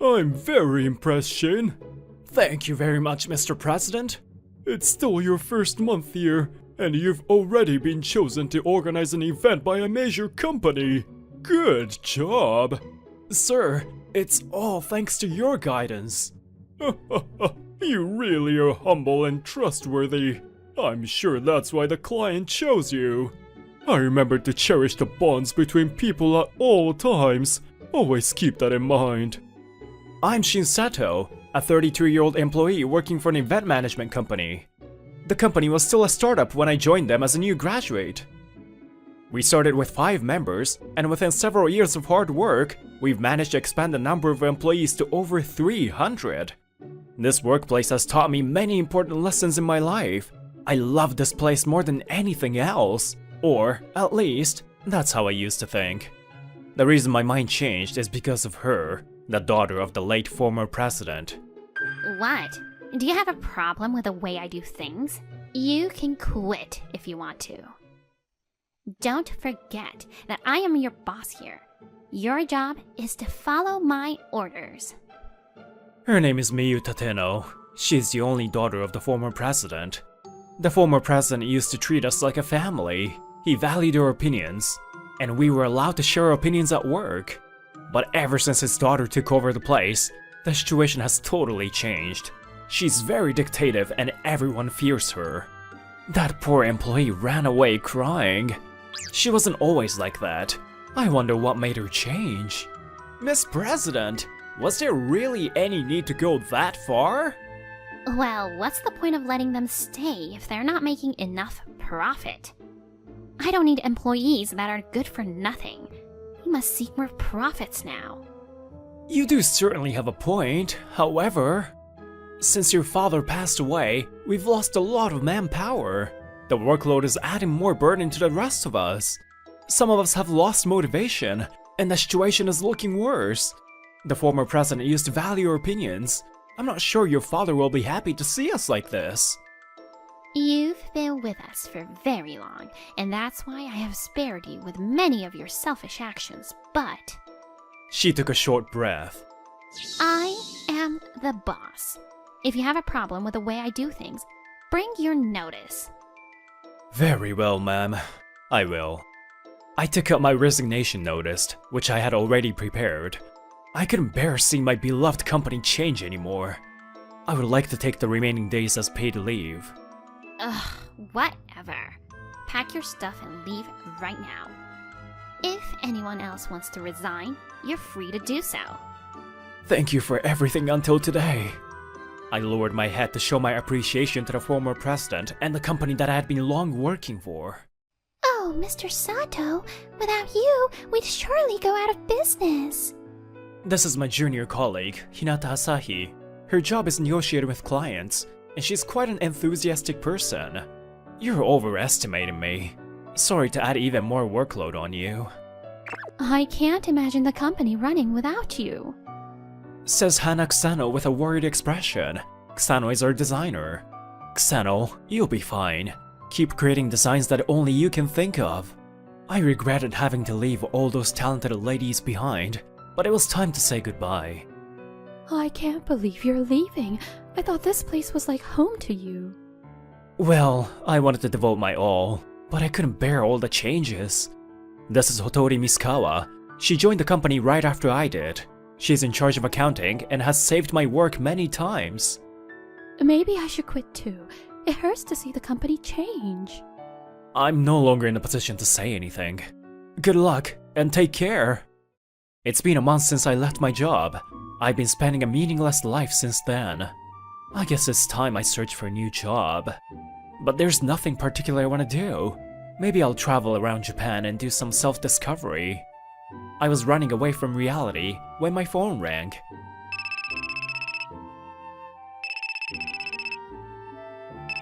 I'm very impressed, Shane. Thank you very much, Mr. President. It's still your first month here, and you've already been chosen to organize an event by a major company. Good job. Sir, it's all thanks to your guidance. You really are humble and trustworthy. I'm sure that's why the client chose you. I remember to cherish the bonds between people at all times. Always keep that in mind. I'm Shin Sato, a 32-year-old employee working for an event management company. The company was still a startup when I joined them as a new graduate. We started with 5 members, and within several years of hard work, we've managed to expand the number of employees to over 300. This workplace has taught me many important lessons in my life. I love this place more than anything else. Or, at least, that's how I used to think. The reason my mind changed is because of her, the daughter of the late former president. What? Do you have a problem with the way I do things? You can quit if you want to. Don't forget that I am your boss here. Your job is to follow my orders. Her name is Miyu Tateno. She's the only daughter of the former president. The former president used to treat us like a family. He valued our opinions, and we were allowed to share our opinions at work. But ever since his daughter took over the place, the situation has totally changed. She's very dictative and everyone fears her. That poor employee ran away crying. She wasn't always like that. I wonder what made her change. Miss President, was there really any need to go that far? Well, what's the point of letting them stay if they're not making enough profit? I don't need employees that are good for nothing. We must seek more profits now. You do certainly have a point. However, since your father passed away, we've lost a lot of manpower. The workload is adding more burden to the rest of us. Some of us have lost motivation, and the situation is looking worse. The former president used to value our opinions. I'm not sure your father will be happy to see us like this. You've been with us for very long, and that's why I have spared you with many of your selfish actions, but... She took a short breath. I am the boss. If you have a problem with the way I do things, bring your notice. Very well, ma'am. I will. I took out my resignation notice, which I had already prepared. I couldn't bear seeing my beloved company change anymore. I would like to take the remaining days as paid leave. Ugh, whatever. Pack your stuff and leave right now. If anyone else wants to resign, you're free to do so. Thank you for everything until today. I lowered my head to show my appreciation to the former president and the company that I had been long working for. Oh, Mr. Sato, without you, we'd surely go out of business. This is my junior colleague, Hinata Asahi. Her job is negotiating with clients, and she's quite an enthusiastic person. You're overestimating me. Sorry to add even more workload on you. I can't imagine the company running without you. Says Hana Kusano with a worried expression. Kusano is our designer. Kusano, you'll be fine. Keep creating designs that only you can think of. I regretted having to leave all those talented ladies behind, but it was time to say goodbye. I can't believe you're leaving. I thought this place was like home to you. Well, I wanted to devote my all, but I couldn't bear all the changes. This is Hotori Misukawa. She joined the company right after I did. She's in charge of accounting and has saved my work many times. Maybe I should quit too. It hurts to see the company change. I'm no longer in a position to say anything. Good luck, and take care. It's been a month since I left my job. I've been spending a meaningless life since then. I guess it's time I search for a new job. But there's nothing particular I want to do. Maybe I'll travel around Japan and do some self-discovery. I was running away from reality when my phone rang.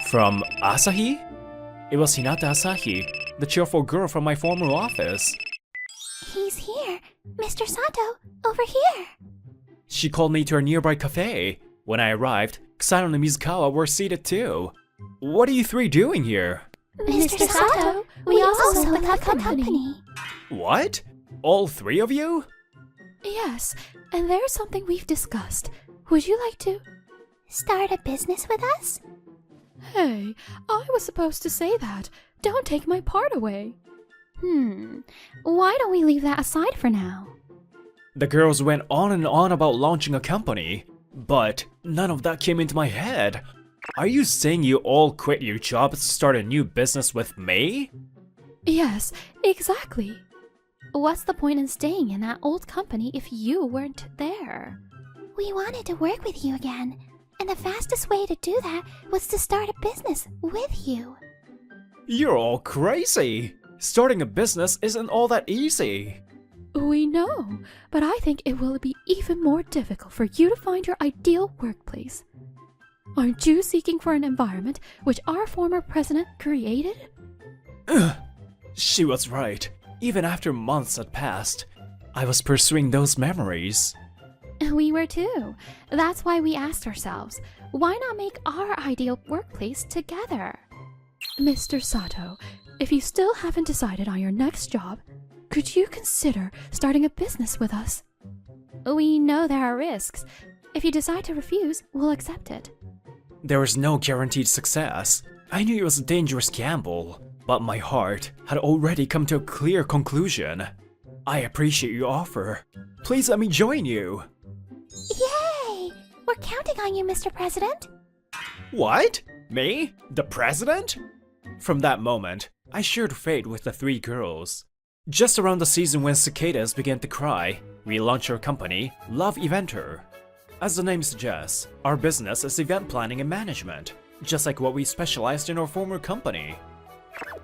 From Asahi? It was Hinata Asahi, the cheerful girl from my former office. He's here. Mr. Sato, over here. She called me to a nearby cafe. When I arrived, Kusano and Mizukawa were seated too. What are you three doing here? Mr. Sato, we also left the company. What? All three of you? Yes, and there's something we've discussed. Would you like to? Start a business with us? Hey, I was supposed to say that. Don't take my part away. Why don't we leave that aside for now? The girls went on and on about launching a company, but none of that came into my head. Are you saying you all quit your jobs to start a new business with me? Yes, exactly. What's the point in staying in that old company if you weren't there? We wanted to work with you again, and the fastest way to do that was to start a business with you. You're all crazy! Starting a business isn't all that easy. We know, but I think it will be even more difficult for you to find your ideal workplace. Aren't you seeking for an environment which our former president created? She was right. Even after months had passed, I was pursuing those memories. We were too. That's why we asked ourselves, why not make our ideal workplace together? Mr. Sato, if you still haven't decided on your next job, could you consider starting a business with us? We know there are risks. If you decide to refuse, we'll accept it. There was no guaranteed success. I knew it was a dangerous gamble, but my heart had already come to a clear conclusion. I appreciate your offer. Please let me join you. Yay! We're counting on you, Mr. President. What? Me? The president? From that moment, I shared fate with the three girls. Just around the season when cicadas began to cry, we launched our company, Love Eventer. As the name suggests, our business is event planning and management, just like what we specialized in our former company.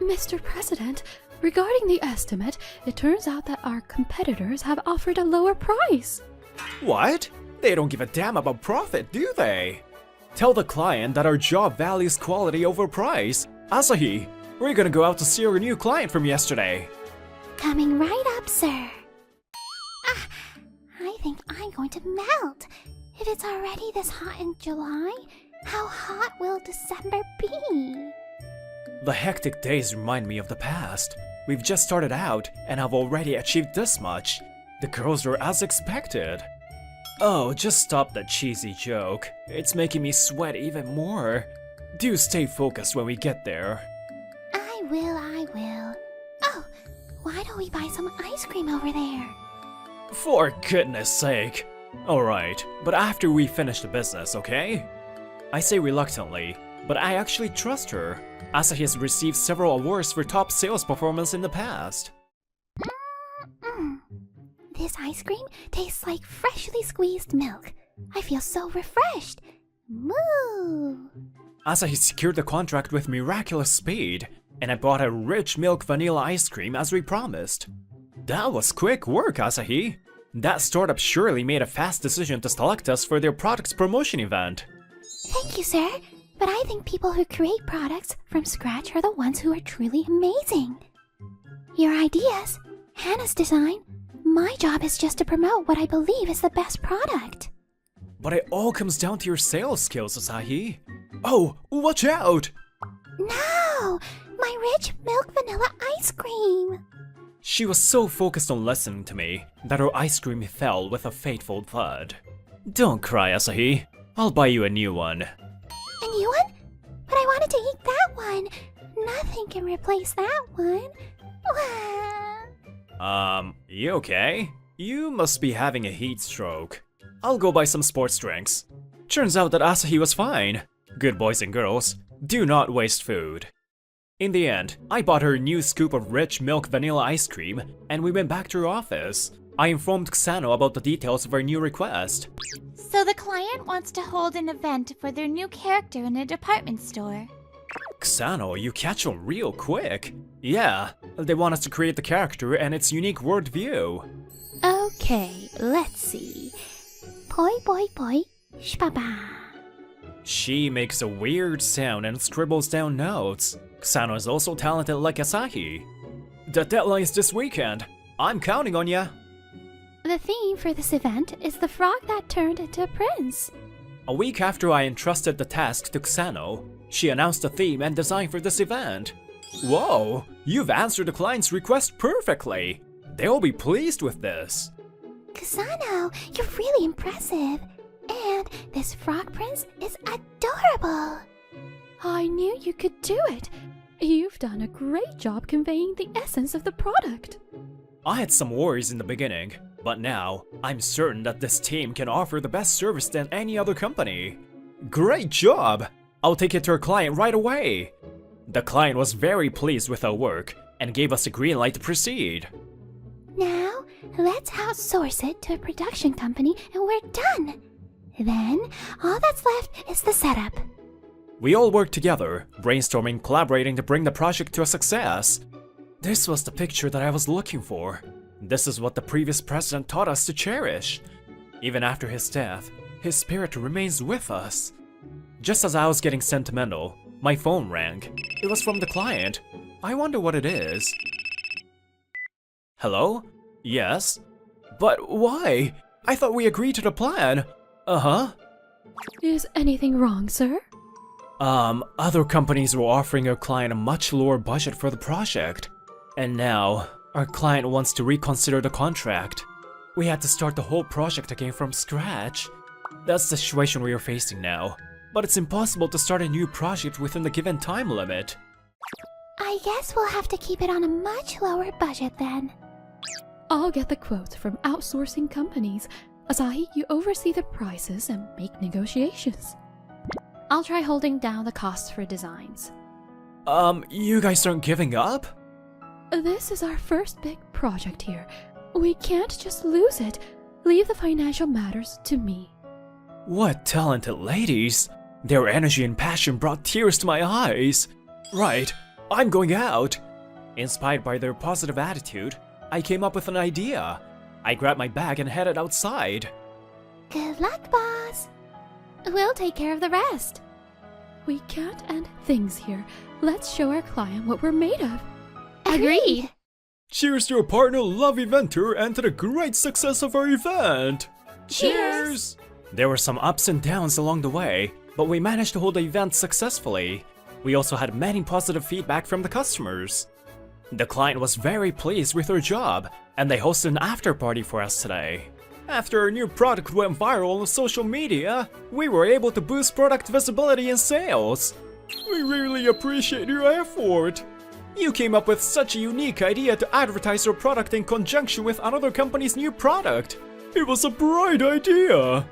Mr. President, regarding the estimate, it turns out that our competitors have offered a lower price. What? They don't give a damn about profit, do they? Tell the client that our job values quality over price. Asahi, we're gonna go out to see our new client from yesterday. Coming right up, sir. I think I'm going to melt. If it's already this hot in July, how hot will December be? The hectic days remind me of the past. We've just started out and have already achieved this much. The girls were as expected. Oh, just stop that cheesy joke. It's making me sweat even more. Do stay focused when we get there. I will. Oh, why don't we buy some ice cream over there? For goodness sake. Alright, but after we finish the business, okay? I say reluctantly, but I actually trust her. Asahi has received several awards for top sales performance in the past. This ice cream tastes like freshly squeezed milk. I feel so refreshed. Moo! Asahi secured the contract with miraculous speed, and I bought a rich milk vanilla ice cream as we promised. That was quick work, Asahi. That startup surely made a fast decision to select us for their product's promotion event. Thank you, sir. But I think people who create products from scratch are the ones who are truly amazing. Your ideas, Hannah's design, my job is just to promote what I believe is the best product. But it all comes down to your sales skills, Asahi. Oh, watch out! No! My rich milk vanilla ice cream! She was so focused on listening to me that her ice cream fell with a fateful thud. Don't cry, Asahi. I'll buy you a new one. A new one? But I wanted to eat that one. Nothing can replace that one. You okay? You must be having a heat stroke. I'll go buy some sports drinks. Turns out that Asahi was fine. Good boys and girls, do not waste food. In the end, I bought her a new scoop of rich milk vanilla ice cream, and we went back to her office. I informed Kusano about the details of our new request. So the client wants to hold an event for their new character in a department store. Kusano, you catch on real quick. Yeah, they want us to create the character and its unique worldview. Okay, let's see. Poi poi poi, shbaba. She makes a weird sound and scribbles down notes. Kusano is also talented like Asahi. The deadline is this weekend. I'm counting on ya. The theme for this event is the frog that turned into a prince. A week after I entrusted the task to Kusano, she announced the theme and design for this event. Whoa, you've answered the client's request perfectly. They'll be pleased with this. Kusano, you're really impressive. And this frog prince is adorable. I knew you could do it. You've done a great job conveying the essence of the product. I had some worries in the beginning, but now I'm certain that this team can offer the best service than any other company. Great job! I'll take it to our client right away. The client was very pleased with our work and gave us a green light to proceed. Now, let's outsource it to a production company and we're done. Then, all that's left is the setup. We all worked together, brainstorming, collaborating to bring the project to a success. This was the picture that I was looking for. This is what the previous president taught us to cherish. Even after his death, his spirit remains with us. Just as I was getting sentimental, my phone rang. It was from the client. I wonder what it is. Hello? Yes? But why? I thought we agreed to the plan. Uh-huh. Is anything wrong, sir? Other companies were offering our client a much lower budget for the project. And now, our client wants to reconsider the contract. We had to start the whole project again from scratch. That's the situation we are facing now. But it's impossible to start a new project within the given time limit. I guess we'll have to keep it on a much lower budget then. I'll get the quotes from outsourcing companies. Asahi, you oversee the prices and make negotiations. I'll try holding down the costs for designs. You guys aren't giving up? This is our first big project here. We can't just lose it. Leave the financial matters to me. What talented ladies! Their energy and passion brought tears to my eyes. Right, I'm going out. Inspired by their positive attitude, I came up with an idea. I grabbed my bag and headed outside. Good luck, boss. We'll take care of the rest. We can't end things here. Let's show our client what we're made of. Agreed. Cheers to our partner Love Eventer and to the great success of our event! Cheers! There were some ups and downs along the way, but we managed to hold the event successfully. We also had many positive feedback from the customers. The client was very pleased with our job, and they hosted an after party for us today. After our new product went viral on social media, we were able to boost product visibility and sales. We really appreciate your effort. You came up with such a unique idea to advertise your product in conjunction with another company's new product. It was a bright idea.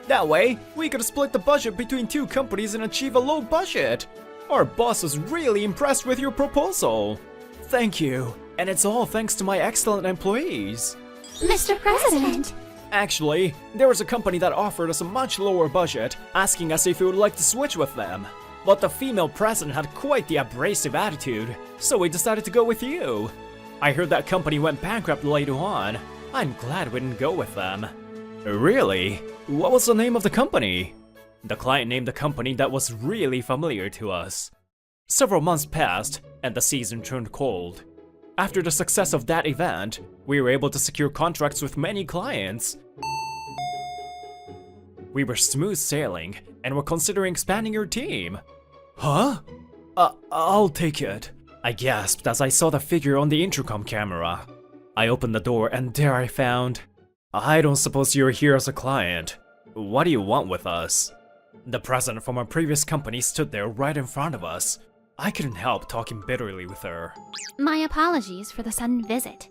That way, we could split the budget between two companies and achieve a low budget. Our boss was really impressed with your proposal. Thank you, and it's all thanks to my excellent employees. Mr. President! Actually, there was a company that offered us a much lower budget, asking us if we would like to switch with them. But the female president had quite the abrasive attitude, so we decided to go with you. I heard that company went bankrupt later on. I'm glad we didn't go with them. Really? What was the name of the company? The client named a company that was really familiar to us. Several months passed, and the season turned cold. After the success of that event, we were able to secure contracts with many clients. We were smooth sailing, and were considering expanding your team. Huh? I'll take it. I gasped as I saw the figure on the intercom camera. I opened the door and there I found... I don't suppose you're here as a client. What do you want with us? The president from our previous company stood there right in front of us. I couldn't help talking bitterly with her. My apologies for the sudden visit.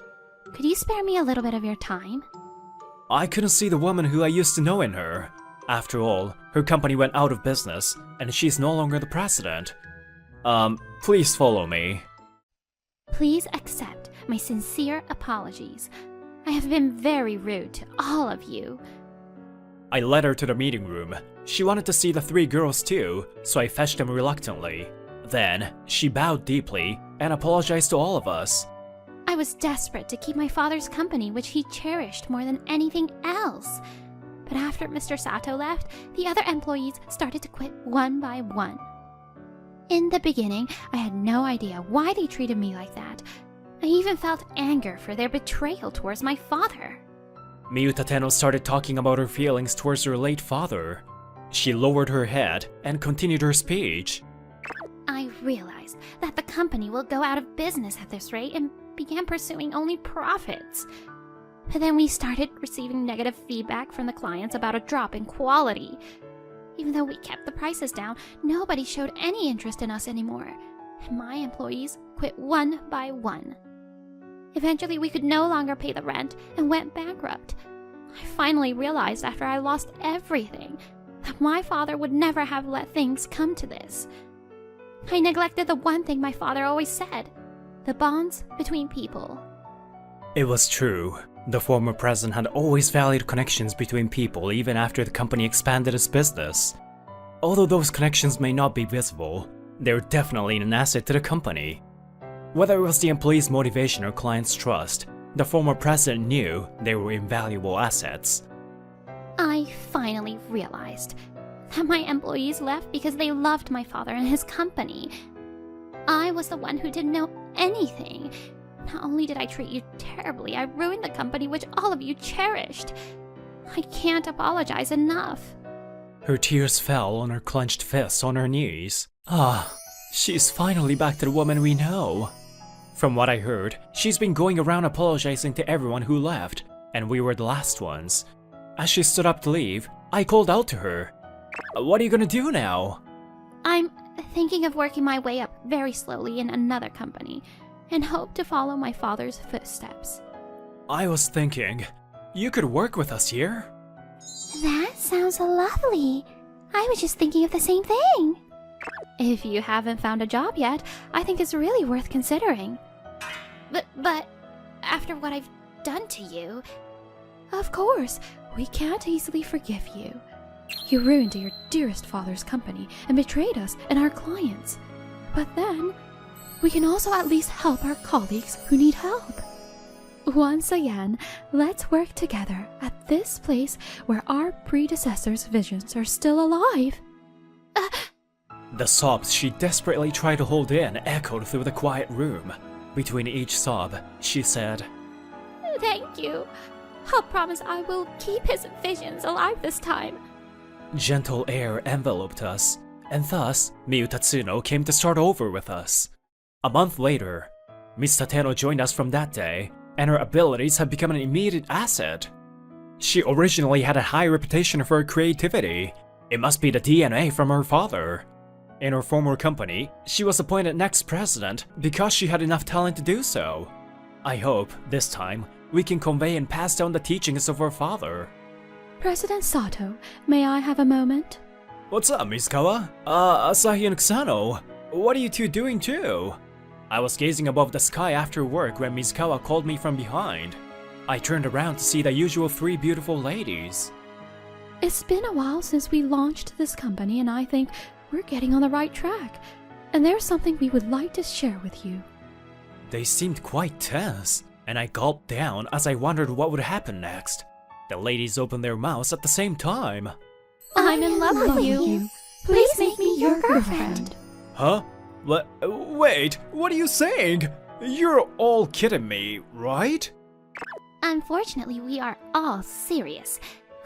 Could you spare me a little bit of your time? I couldn't see the woman who I used to know in her. After all, her company went out of business, and she's no longer the president. Please follow me. Please accept my sincere apologies. I have been very rude to all of you. I led her to the meeting room. She wanted to see the three girls too, so I fetched them reluctantly. Then, she bowed deeply and apologized to all of us. I was desperate to keep my father's company, which he cherished more than anything else. But after Mr. Sato left, the other employees started to quit one by one. In the beginning, I had no idea why they treated me like that. I even felt anger for their betrayal towards my father. Miyuta Tenno started talking about her feelings towards her late father. She lowered her head and continued her speech. I realized that the company will go out of business at this rate and began pursuing only profits. But then we started receiving negative feedback from the clients about a drop in quality. Even though we kept the prices down, nobody showed any interest in us anymore, and my employees quit one by one. Eventually, we could no longer pay the rent and went bankrupt. I finally realized after I lost everything that my father would never have let things come to this. I neglected the one thing my father always said, the bonds between people. It was true. The former president had always valued connections between people even after the company expanded its business. Although those connections may not be visible, they're definitely an asset to the company. Whether it was the employees' motivation or clients' trust, the former president knew they were invaluable assets. I finally realized that my employees left because they loved my father and his company. I was the one who didn't know anything. Not only did I treat you terribly, I ruined the company which all of you cherished. I can't apologize enough. Her tears fell on her clenched fists on her knees. She's finally back to the woman we know. From what I heard, she's been going around apologizing to everyone who left, and we were the last ones. As she stood up to leave, I called out to her. What are you gonna do now? I'm thinking of working my way up very slowly in another company, and hope to follow my father's footsteps. I was thinking, you could work with us here. That sounds lovely. I was just thinking of the same thing. If you haven't found a job yet, I think it's really worth considering. But after what I've done to you... Of course, we can't easily forgive you. You ruined your dearest father's company and betrayed us and our clients. But then, we can also at least help our colleagues who need help. Once again, let's work together at this place where our predecessors' visions are still alive. The sobs she desperately tried to hold in echoed through the quiet room. Between each sob, she said, Thank you. I'll promise I will keep his visions alive this time. Gentle air enveloped us, and thus Miyu Tatsuno came to start over with us. A month later, Miss Tateno joined us from that day, and her abilities have become an immediate asset. She originally had a high reputation for her creativity. It must be the DNA from her father. In her former company, she was appointed next president because she had enough talent to do so. I hope, this time, we can convey and pass down the teachings of her father. President Sato, may I have a moment? What's up, Mizukawa? Asahi and Kusano. What are you two doing too? I was gazing above the sky after work when Mizukawa called me from behind. I turned around to see the usual three beautiful ladies. It's been a while since we launched this company, and I think we're getting on the right track. And there's something we would like to share with you. They seemed quite tense, and I gulped down as I wondered what would happen next. The ladies opened their mouths at the same time. I'm in love with you. Please make me your girlfriend. Huh? What? Wait, what are you saying? You're all kidding me, right? Unfortunately, we are all serious.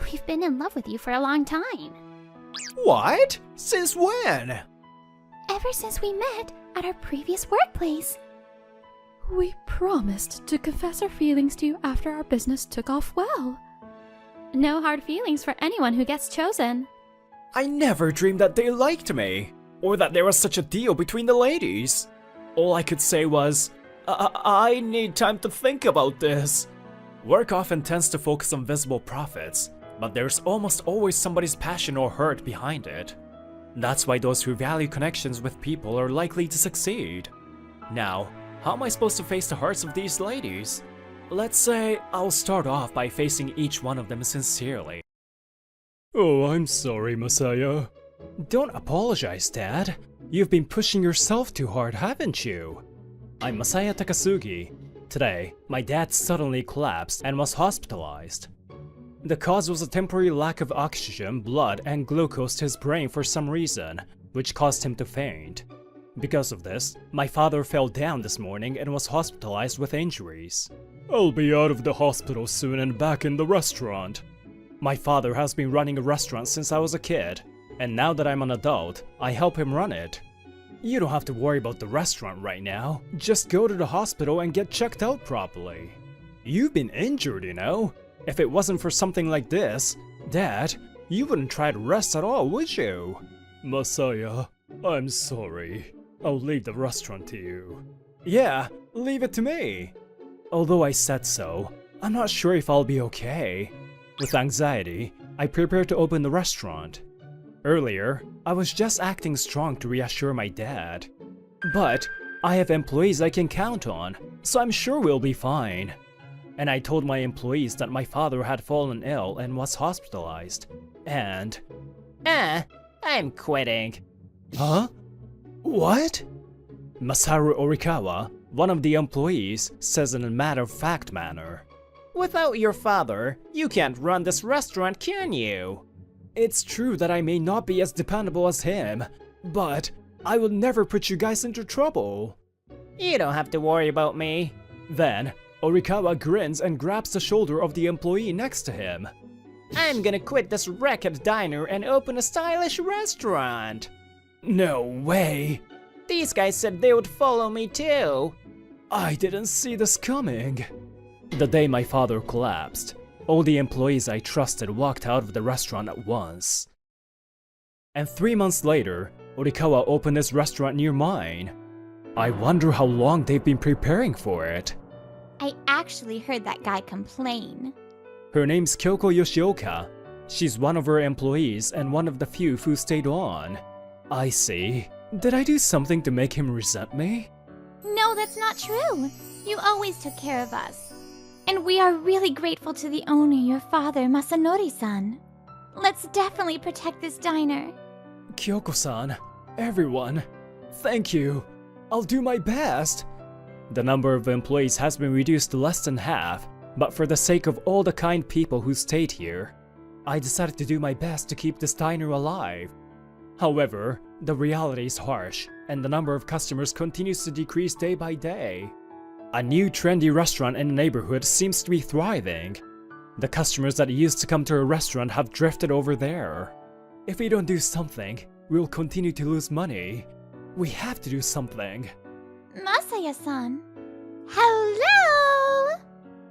We've been in love with you for a long time. What? Since when? Ever since we met at our previous workplace. We promised to confess our feelings to you after our business took off well. No hard feelings for anyone who gets chosen. I never dreamed that they liked me, or that there was such a deal between the ladies. All I could say was, I need time to think about this. Work often tends to focus on visible profits, but there's almost always somebody's passion or hurt behind it. That's why those who value connections with people are likely to succeed. Now, how am I supposed to face the hearts of these ladies? Let's say I'll start off by facing each one of them sincerely. Oh, I'm sorry, Masaya. Don't apologize, Dad. You've been pushing yourself too hard, haven't you? I'm Masaya Takasugi. Today, my dad suddenly collapsed and was hospitalized. The cause was a temporary lack of oxygen, blood, and glucose to his brain for some reason, which caused him to faint. Because of this, my father fell down this morning and was hospitalized with injuries. I'll be out of the hospital soon and back in the restaurant. My father has been running a restaurant since I was a kid, and now that I'm an adult, I help him run it. You don't have to worry about the restaurant right now, just go to the hospital and get checked out properly. You've been injured, you know? If it wasn't for something like this, Dad, you wouldn't try to rest at all, would you? Masaya, I'm sorry. I'll leave the restaurant to you. Yeah, leave it to me. Although I said so, I'm not sure if I'll be okay. With anxiety, I prepared to open the restaurant. Earlier, I was just acting strong to reassure my dad. But I have employees I can count on, so I'm sure we'll be fine. And I told my employees that my father had fallen ill and was hospitalized. And... I'm quitting. Huh? What? Masaru Orikawa, one of the employees, says in a matter-of-fact manner. Without your father, you can't run this restaurant, can you? It's true that I may not be as dependable as him, but I will never put you guys into trouble. You don't have to worry about me. Then, Orikawa grins and grabs the shoulder of the employee next to him. I'm gonna quit this wrecked diner and open a stylish restaurant. No way. These guys said they would follow me too. I didn't see this coming. The day my father collapsed, all the employees I trusted walked out of the restaurant at once. And 3 months later, Orikawa opened his restaurant near mine. I wonder how long they've been preparing for it. I actually heard that guy complain. Her name's Kyoko Yoshioka. She's one of her employees and one of the few who stayed on. I see. Did I do something to make him resent me? No, that's not true. You always took care of us. And we are really grateful to the owner, your father, Masanori-san. Let's definitely protect this diner. Kyoko-san, everyone, thank you. I'll do my best. The number of employees has been reduced to less than half, but for the sake of all the kind people who stayed here, I decided to do my best to keep this diner alive. However, the reality is harsh, and the number of customers continues to decrease day by day. A new trendy restaurant in the neighborhood seems to be thriving. The customers that used to come to our restaurant have drifted over there. If we don't do something, we'll continue to lose money. We have to do something. Masaya-san. Hello?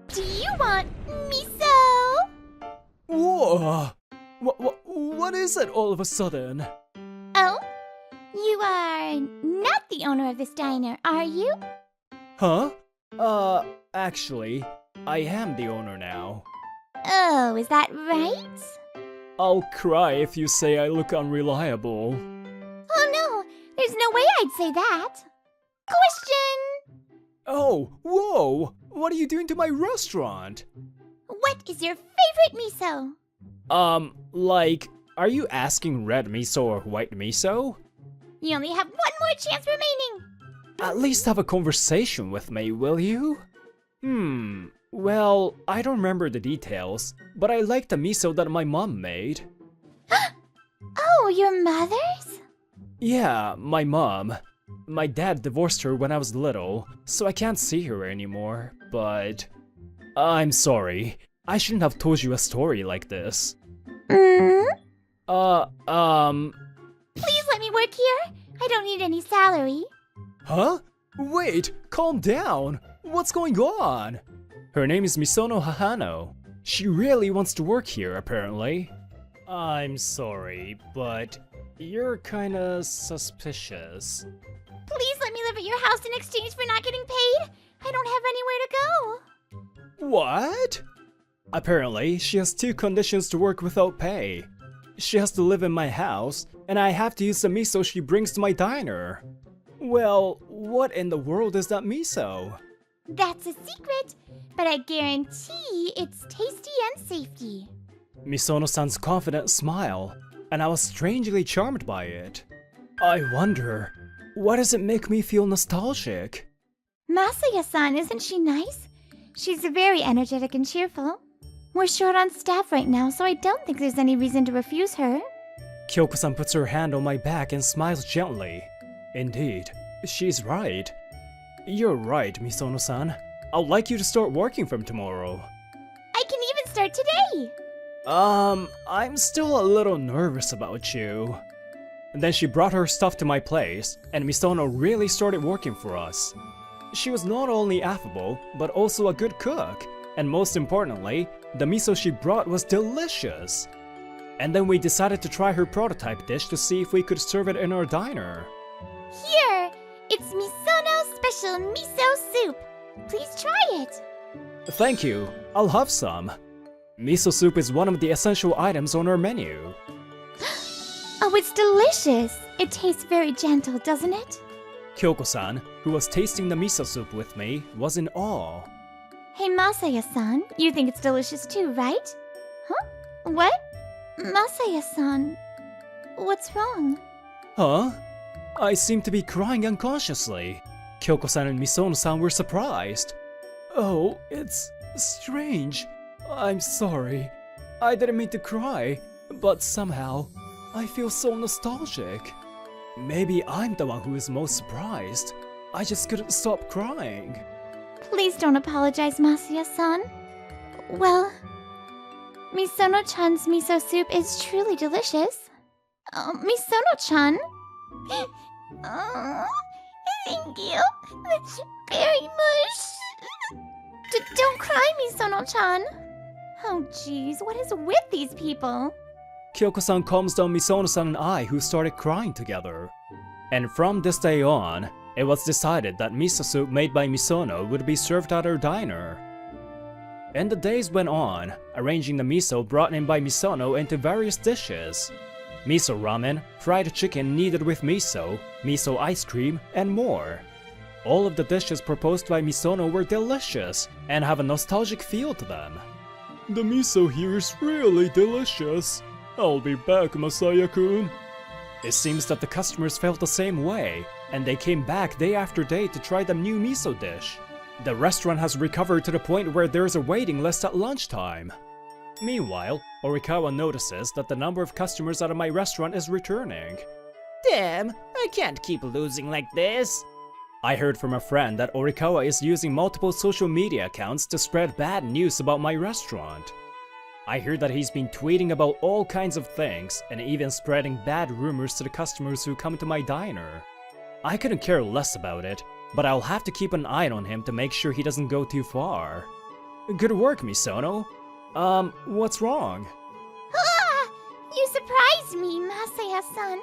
Do you want miso? Whoa! What is it all of a sudden? Oh? You are not the owner of this diner, are you? Huh? Actually, I am the owner now. Oh, is that right? I'll cry if you say I look unreliable. Oh no, there's no way I'd say that. Question! Oh, whoa! What are you doing to my restaurant? What is your favorite miso? Like, are you asking red miso or white miso? You only have one more chance remaining. At least have a conversation with me, will you? Well, I don't remember the details, but I like the miso that my mom made. Oh, your mother's? Yeah, my mom. My dad divorced her when I was little, so I can't see her anymore, but... I'm sorry. I shouldn't have told you a story like this. Please let me work here. I don't need any salary. Huh? Wait, calm down. What's going on? Her name is Misono Hahano. She really wants to work here, apparently. I'm sorry, but you're kinda suspicious. Please let me live at your house in exchange for not getting paid. I don't have anywhere to go. What? Apparently, she has 2 conditions to work without pay. She has to live in my house, and I have to use the miso she brings to my diner. Well, what in the world is that miso? That's a secret, but I guarantee it's tasty and safety. Misono-san's confident smile, and I was strangely charmed by it. I wonder, why does it make me feel nostalgic? Masaya-san, isn't she nice? She's very energetic and cheerful. We're short on staff right now, so I don't think there's any reason to refuse her. Kyoko-san puts her hand on my back and smiles gently. Indeed, she's right. You're right, Misono-san. I'd like you to start working from tomorrow. I can even start today! I'm still a little nervous about you. And then she brought her stuff to my place, and Misono really started working for us. She was not only affable, but also a good cook, And most importantly, the miso she brought was delicious. And then we decided to try her prototype dish to see if we could serve it in our diner. Here, it's Misono special miso soup. Please try it. Thank you, I'll have some. Miso soup is one of the essential items on our menu. Oh, it's delicious. It tastes very gentle, doesn't it? Kyoko-san, who was tasting the miso soup with me, was in awe. Hey, Masaya-san, you think it's delicious too, right? Huh? What? Masaya-san, what's wrong? Huh? I seem to be crying unconsciously. Kyoko-san and Misono-san were surprised. Oh, it's strange. I'm sorry. I didn't mean to cry, but somehow I feel so nostalgic. Maybe I'm the one who is most surprised. I just couldn't stop crying. Please don't apologize, Masaya-san. Well, Misono-chan's miso soup is truly delicious. Misono-chan? Thank you very much. Don't cry, Misono-chan. Oh, jeez, what is with these people? Kyoko-san calms down Misono-san and I, who started crying together. And from this day on, it was decided that miso soup made by Misono would be served at our diner. And the days went on, arranging the miso brought in by Misono into various dishes. Miso ramen, fried chicken kneaded with miso, miso ice cream, and more. All of the dishes proposed by Misono were delicious and have a nostalgic feel to them. The miso here is really delicious. I'll be back, Masaya-kun. It seems that the customers felt the same way, and they came back day after day to try the new miso dish. The restaurant has recovered to the point where there's a waiting list at lunchtime. Meanwhile, Orikawa notices that the number of customers at my restaurant is returning. Damn, I can't keep losing like this. I heard from a friend that Orikawa is using multiple social media accounts to spread bad news about my restaurant. I heard that he's been tweeting about all kinds of things and even spreading bad rumors to the customers who come to my diner. I couldn't care less about it, but I'll have to keep an eye on him to make sure he doesn't go too far. Good work, Misono. What's wrong? Ah! You surprised me, Masaya-san.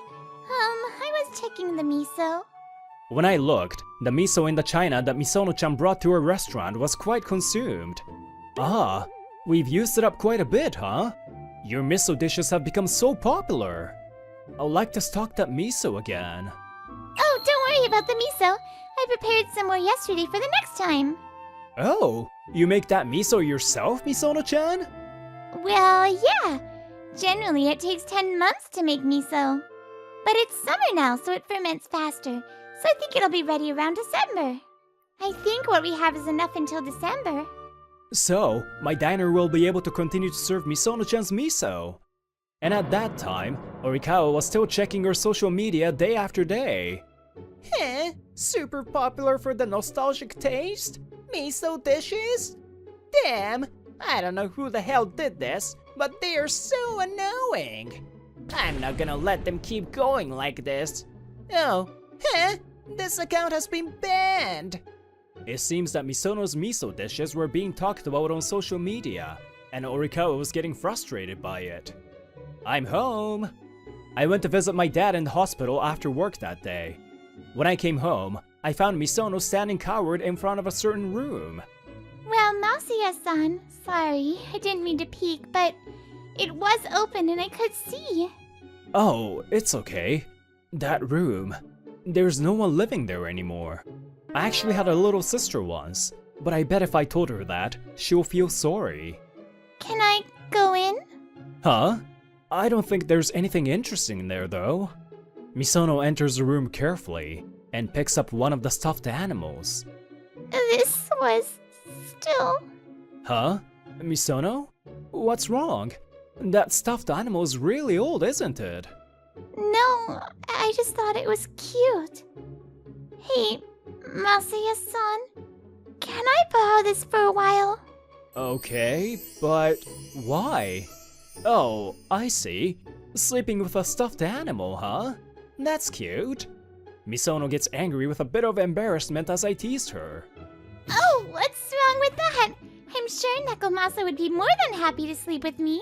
I was checking the miso. When I looked, the miso in the china that Misono-chan brought to our restaurant was quite consumed. Ah, we've used it up quite a bit, huh? Your miso dishes have become so popular. I'd like to stock that miso again. Oh, don't worry about the miso. I prepared some more yesterday for the next time. Oh, you make that miso yourself, Misono-chan? Well, yeah. Generally, it takes 10 months to make miso. But it's summer now, so it ferments faster. So I think it'll be ready around December. I think what we have is enough until December. So, my diner will be able to continue to serve Misono-chan's miso. And at that time, Orikawa was still checking her social media day after day. Heh, super popular for the nostalgic taste? Miso dishes? Damn, I don't know who the hell did this, but they are so annoying. I'm not gonna let them keep going like this. Oh, this account has been banned. It seems that Misono's miso dishes were being talked about on social media, and Orikawa was getting frustrated by it. I'm home! I went to visit my dad in the hospital after work that day. When I came home, I found Misono standing cowered in front of a certain room. Well, Masaya-san, sorry, I didn't mean to peek, but it was open and I could see. Oh, it's okay. That room. There's no one living there anymore. I actually had a little sister once, but I bet if I told her that, she'll feel sorry. Can I go in? Huh? I don't think there's anything interesting in there though. Misono enters the room carefully and picks up one of the stuffed animals. This was still... Huh? Misono? What's wrong? That stuffed animal is really old, isn't it? No, I just thought it was cute. Hey, Masaya-san, can I borrow this for a while? Okay, but why? Oh, I see. Sleeping with a stuffed animal, huh? That's cute. Misono gets angry with a bit of embarrassment as I teased her. Oh, what's wrong with that? I'm I'm sure Nekomasa would be more than happy to sleep with me.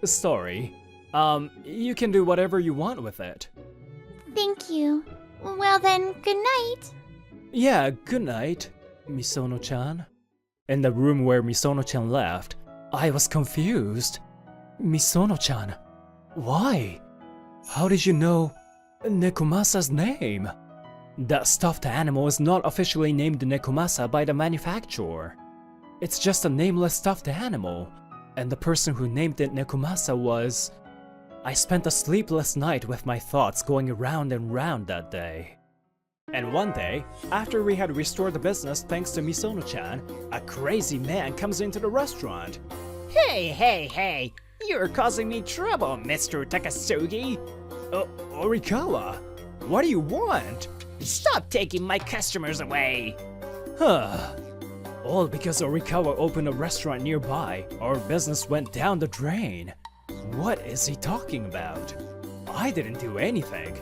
Sorry. You can do whatever you want with it. Thank you. Well then, good night. Yeah, good night, Misono-chan. In the room where Misono-chan left, I was confused. Misono-chan, why? How did you know Nekomasa's name? That stuffed animal is not officially named Nekomasa by the manufacturer. It's just a nameless stuffed animal, and the person who named it Nekomasa was... I spent a sleepless night with my thoughts going round and round that day. And one day, after we had restored the business thanks to Misono-chan, a crazy man comes into the restaurant. Hey! You're causing me trouble, Mr. Takasugi! Orikawa, what do you want? Stop taking my customers away! Huh. All because Orikawa opened a restaurant nearby, our business went down the drain. What is he talking about? I didn't do anything.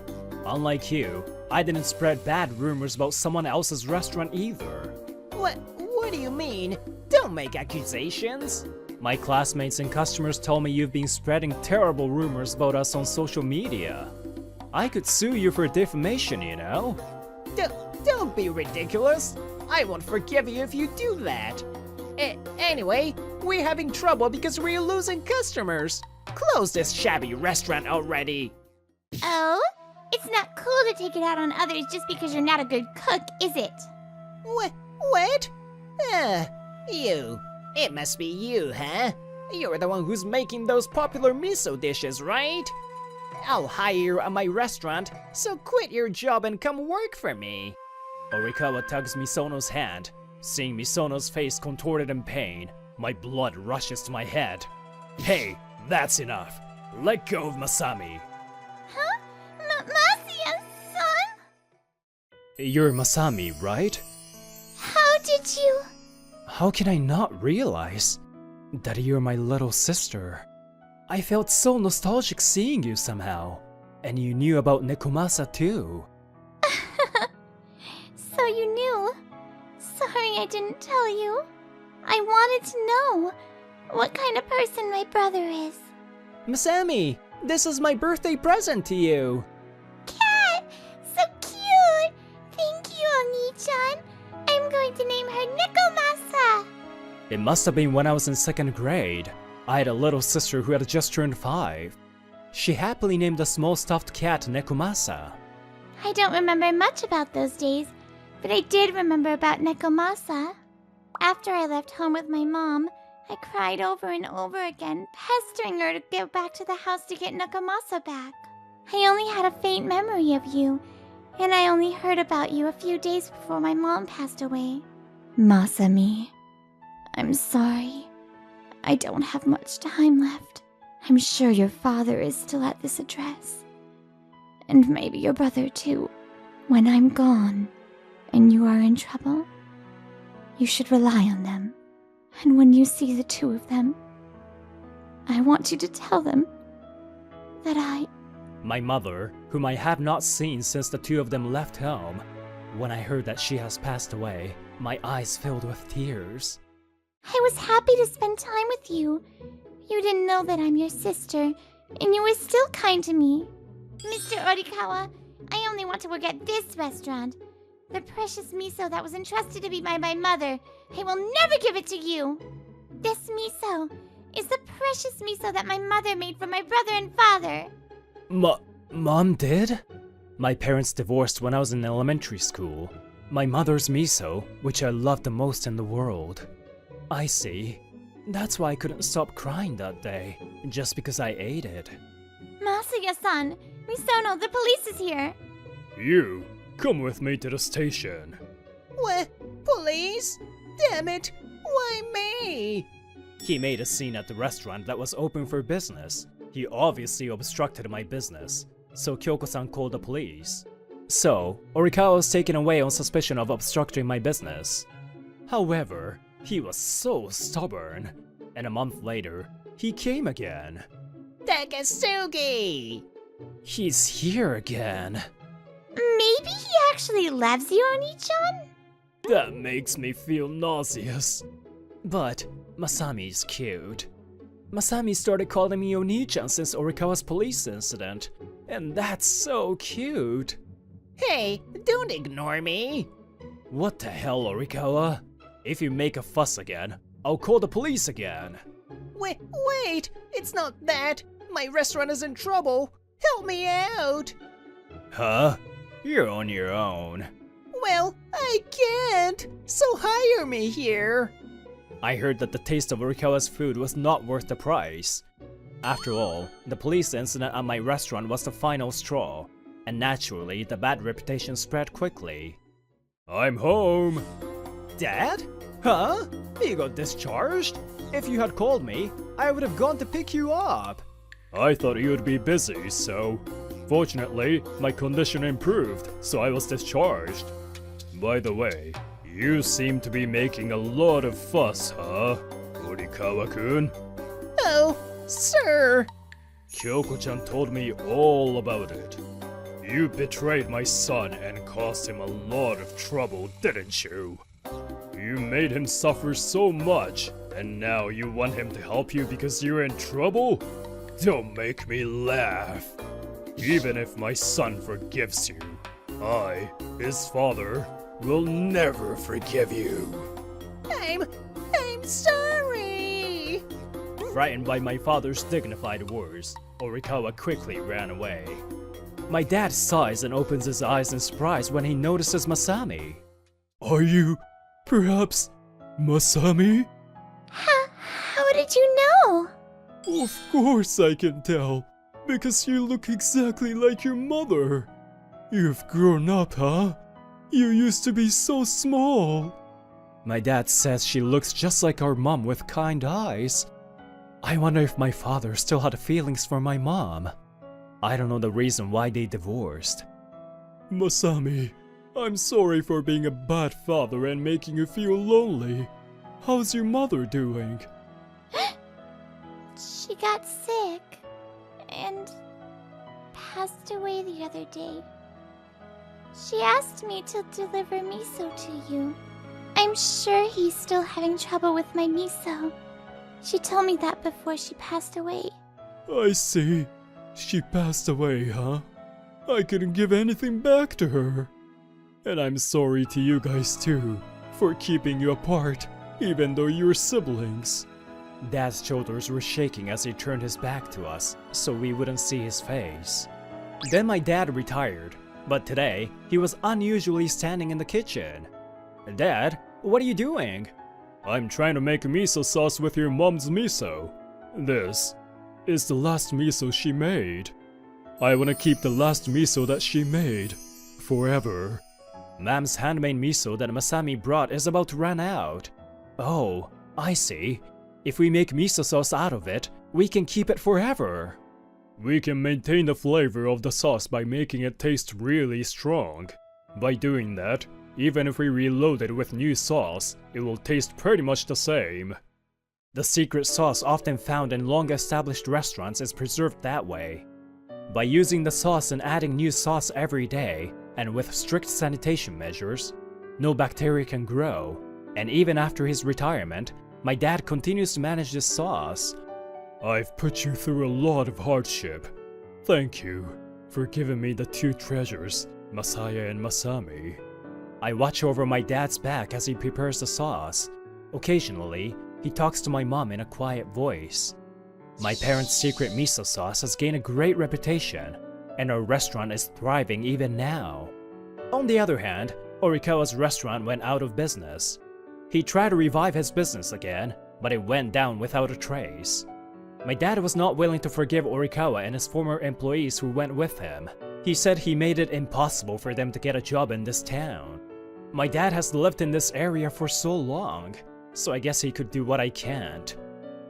Unlike you, I didn't spread bad rumors about someone else's restaurant either. What do you mean? Don't make accusations! My classmates and customers told me you've been spreading terrible rumors about us on social media. I could sue you for defamation, you know? Don't be ridiculous! I won't forgive you if you do that! Anyway, we're having trouble because we're losing customers! Close this shabby restaurant already! Oh? It's not cool to take it out on others just because you're not a good cook, is it? What? You. It must be you, huh? You're the one who's making those popular miso dishes, right? I'll hire you at my restaurant, so quit your job and come work for me. Orikawa tugs Misono's hand. Seeing Misono's face contorted in pain, my blood rushes to my head. Hey, that's enough. Let go of Masami. Huh? Masiya-san? You're Masami, right? How did you... How can I not realize that you're my little sister? I felt so nostalgic seeing you somehow. And you knew about Nekomasa too. So you knew? Sorry I didn't tell you. I wanted to know what kind of person my brother is. Masami, this is my birthday present to you. Cat! So cute! Thank you, Oni-chan. I'm going to name her Nekomasa. It must have been when I was in 2nd grade. I had a little sister who had just turned 5. She happily named the small stuffed cat Nekomasa. I don't remember much about those days, but I did remember about Nekomasa. After I left home with my mom, I cried over and over again, pestering her to go back to the house to get Nekomasa back. I only had a faint memory of you, and I only heard about you a few days before my mom passed away. Masami, I'm sorry. I don't have much time left. I'm sure your father is still at this address. And maybe your brother too. When I'm gone, and you are in trouble, you should rely on them. And when you see the two of them, I want you to tell them that My mother, whom I have not seen since the two of them left home. When I heard that she has passed away, my eyes filled with tears. I was happy to spend time with you. You didn't know that I'm your sister, and you were still kind to me. Mr. Orikawa, I only want to work at this restaurant. The precious miso that was entrusted to me by my mother. I will never give it to you. This miso is the precious miso that my mother made for my brother and father. Mom did? My parents divorced when I was in elementary school. My mother's miso, which I loved the most in the world. I see. That's why I couldn't stop crying that day, just because I ate it. Masuya-san, Misono, the police is here. You, come with me to the station. What? Police? Damn it! Why me? He made a scene at the restaurant that was open for business. He obviously obstructed my business, so Kyoko-san called the police. So, Orikawa was taken away on suspicion of obstructing my business. However, he was so stubborn, and a month later, he came again. Takasugi! He's here again. Maybe he actually loves you, Oni-chan? That makes me feel nauseous. But Masami's cute. Masami started calling me Oni-chan since Orikawa's police incident, and that's so cute. Hey, don't ignore me. What the hell, Orikawa? If you make a fuss again, I'll call the police again. Wait, it's not that. My restaurant is in trouble. Help me out. Huh? You're on your own. Well, I can't. So hire me here. I heard that the taste of Orikawa's food was not worth the price. After all, the police incident at my restaurant was the final straw, and naturally, the bad reputation spread quickly. I'm home. Dad? Huh? You got discharged? If you had called me, I would have gone to pick you up. I thought you would be busy, so... Fortunately, my condition improved, so I was discharged. By the way, you seem to be making a lot of fuss, huh? Orikawa-kun? Oh, sir. Kyoko-chan told me all about it. You betrayed my son and caused him a lot of trouble, didn't you? You made him suffer so much, and now you want him to help you because you're in trouble? Don't make me laugh. Even if my son forgives you, I, his father, will never forgive you. I'm sorry. Frightened by my father's dignified words, Orikawa quickly ran away. My dad sighs and opens his eyes in surprise when he notices Masami. Are you, perhaps, Masami? How did you know? Of course I can tell, because you look exactly like your mother. You've grown up, huh? You used to be so small. My dad says she looks just like our mom with kind eyes. I wonder if my father still had feelings for my mom. I don't know the reason why they divorced. Masami, I'm sorry for being a bad father and making you feel lonely. How's your mother doing? She got sick and passed away the other day. She asked me to deliver miso to you. I'm sure he's still having trouble with my miso. She told me that before she passed away. I see. She passed away, huh? I couldn't give anything back to her. And I'm sorry to you guys too, for keeping you apart, even though you're siblings. Dad's shoulders were shaking as he turned his back to us, so we wouldn't see his face. Then my dad retired, but today, he was unusually standing in the kitchen. Dad, what are you doing? I'm trying to make miso sauce with your mom's miso. This is the last miso she made. I want to keep the last miso that she made forever. Mom's handmade miso that Masami brought is about to run out. Oh, I see. If we make miso sauce out of it, we can keep it forever. We can maintain the flavor of the sauce by making it taste really strong. By doing that, even if we reload it with new sauce, it will taste pretty much the same. The secret sauce often found in long-established restaurants is preserved that way. By using the sauce and adding new sauce every day, and with strict sanitation measures, no bacteria can grow, and even after his retirement, my dad continues to manage this sauce. I've put you through a lot of hardship. Thank you for giving me the two treasures, Masaya and Masami. I watch over my dad's back as he prepares the sauce. Occasionally, he talks to my mom in a quiet voice. My parents' secret miso sauce has gained a great reputation, and our restaurant is thriving even now. On the other hand, Orikawa's restaurant went out of business. He tried to revive his business again, but it went down without a trace. My dad was not willing to forgive Orikawa and his former employees who went with him. He said he made it impossible for them to get a job in this town. My dad has lived in this area for so long, so I guess he could do what I can't.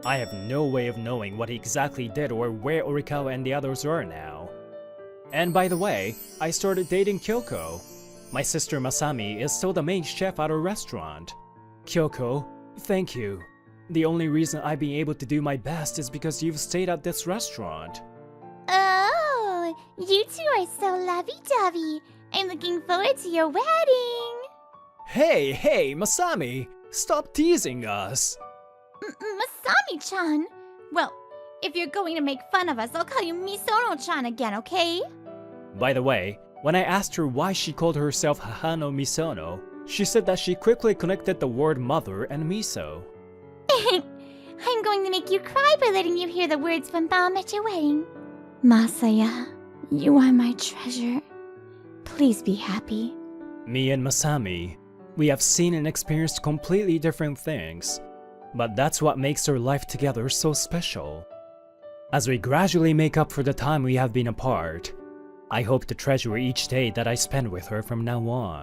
I have no way of knowing what he exactly did or where Orikawa and the others are now. And by the way, I started dating Kyoko. My sister Masami is still the main chef at our restaurant. Kyoko, thank you. The only reason I've been able to do my best is because you've stayed at this restaurant. Oh, you two are so lovey-dovey. I'm looking forward to your wedding. Hey, Masami! Stop teasing us! Masami-chan. Well, if you're going to make fun of us, I'll call you Misono-chan again, okay? By the way, when I asked her why she called herself Hahano Misono, she said that she quickly connected the word mother and miso. I'm going to make you cry by letting you hear the words from Mom at your wedding. Masaya, you are my treasure. Please be happy. Me and Masami, we have seen and experienced completely different things, but that's what makes our life together so special. As we gradually make up for the time we have been apart, I hope to treasure each day that I spend with her from now on.